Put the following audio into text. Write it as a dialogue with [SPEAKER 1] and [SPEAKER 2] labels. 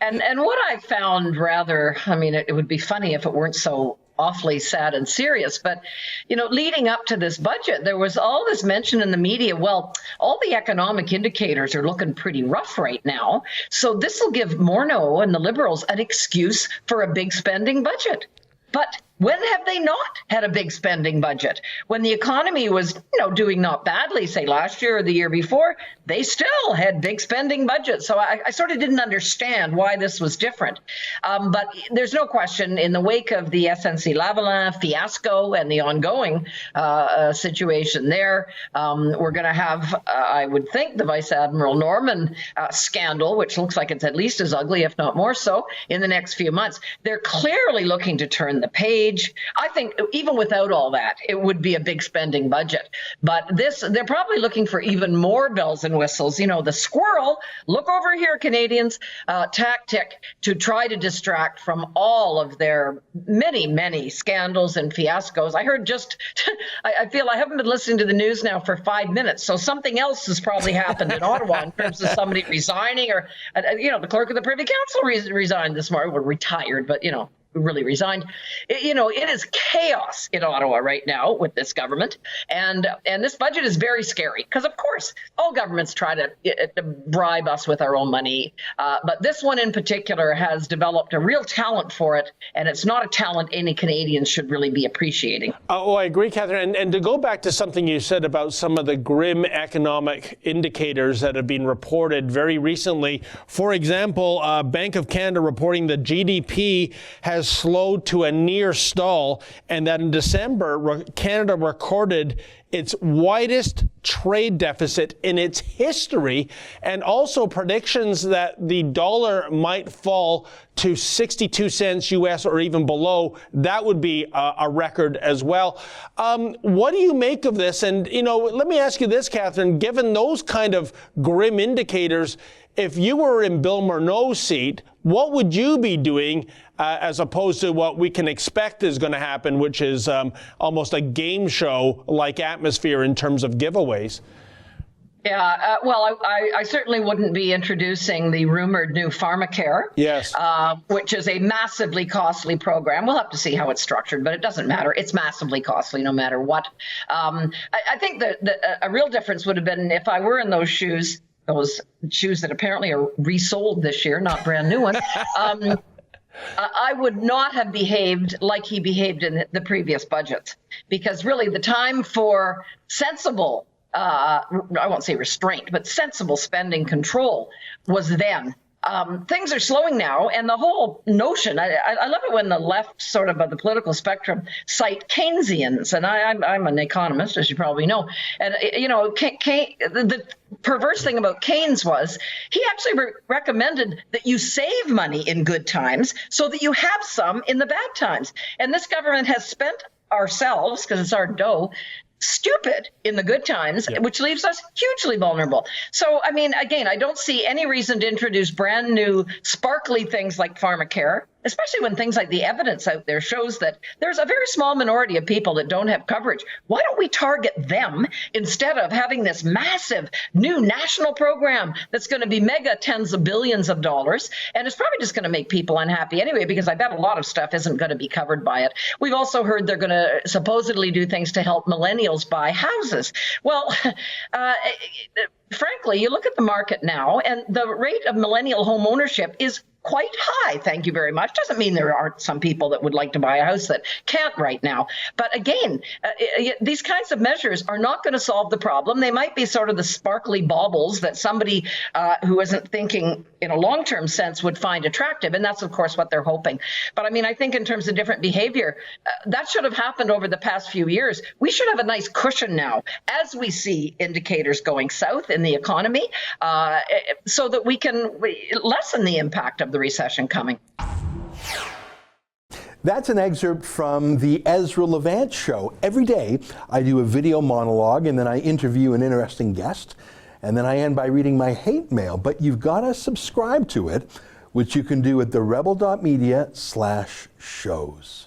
[SPEAKER 1] And what I found rather, I mean, it would be funny if it weren't so awfully sad and serious, but, leading up to this budget, there was all this mention in the media, well, all the economic indicators are looking pretty rough right now, so this will give Morneau and the Liberals an excuse for a big spending budget. But when have they not had a big spending budget? When the economy was, doing not badly, say last year or the year before, they still had big spending budgets. So I sort of didn't understand why this was different. But there's no question, in the wake of the SNC-Lavalin fiasco and the ongoing situation there, we're going to have, I would think, the Vice Admiral Norman scandal, which looks like it's at least as ugly, if not more so, in the next few months. They're clearly looking to turn the page. I think even without all that, it would be a big spending budget. But they're probably looking for even more bells and whistles. The squirrel, look over here, Canadians, tactic to try to distract from all of their many, many scandals and fiascos. I heard I feel I haven't been listening to the news now for 5 minutes, so something else has probably happened in Ottawa in terms of somebody resigning, or, the clerk of the Privy Council resigned this morning, or retired, but, really resigned. It is chaos in Ottawa right now with this government, and this budget is very scary because, of course, all governments try to bribe us with our own money, but this one in particular has developed a real talent for it, and it's not a talent any Canadians should really be appreciating.
[SPEAKER 2] I agree, Catherine. And to go back to something you said about some of the grim economic indicators that have been reported very recently, for example, Bank of Canada reporting that GDP has slowed to a near stall, and that in December, Canada recorded its widest trade deficit in its history, and also predictions that the dollar might fall to 62 cents US or even below. That would be a record as well. What do you make of this? And, let me ask you this, Catherine, given those kind of grim indicators, if you were in Bill Morneau's seat, what would you be doing as opposed to what we can expect is going to happen, which is almost a game show-like atmosphere in terms of giveaways?
[SPEAKER 1] Yeah, well, I certainly wouldn't be introducing the rumored new pharmacare,
[SPEAKER 2] yes,
[SPEAKER 1] which is a massively costly program. We'll have to see how it's structured, but it doesn't matter. It's massively costly no matter what. I think that a real difference would have been if I were in those shoes that apparently are resold this year, not brand new ones. I would not have behaved like he behaved in the previous budgets, because really the time for sensible, I won't say restraint, but sensible spending control was then. Things are slowing now, and the whole notion, I love it when the left sort of the political spectrum cite Keynesians, and I'm an economist, as you probably know, and the perverse thing about Keynes was he actually recommended that you save money in good times so that you have some in the bad times, and this government has spent ourselves, because it's our dough, stupid in the good times, which leaves us hugely vulnerable. So, I mean, again, I don't see any reason to introduce brand new, sparkly things like pharmacare, especially when things like the evidence out there shows that there's a very small minority of people that don't have coverage. Why don't we target them instead of having this massive new national program that's going to be mega tens of billions of dollars? And it's probably just going to make people unhappy anyway, because I bet a lot of stuff isn't going to be covered by it. We've also heard they're going to supposedly do things to help millennials buy houses. Well, frankly, you look at the market now, and the rate of millennial home ownership is quite high, thank you very much. Doesn't mean there aren't some people that would like to buy a house that can't right now. But again, these kinds of measures are not going to solve the problem. They might be sort of the sparkly baubles that somebody who isn't thinking in a long-term sense would find attractive. And that's, of course, what they're hoping. But I mean, I think in terms of different behavior, that should have happened over the past few years. We should have a nice cushion now as we see indicators going south in the economy, so that we can lessen the impact of the recession coming.
[SPEAKER 3] That's an excerpt from the Ezra Levant Show. Every day I do a video monologue, and then I interview an interesting guest, and then I end by reading my hate mail. But you've got to subscribe to it, which you can do at therebel.media/shows.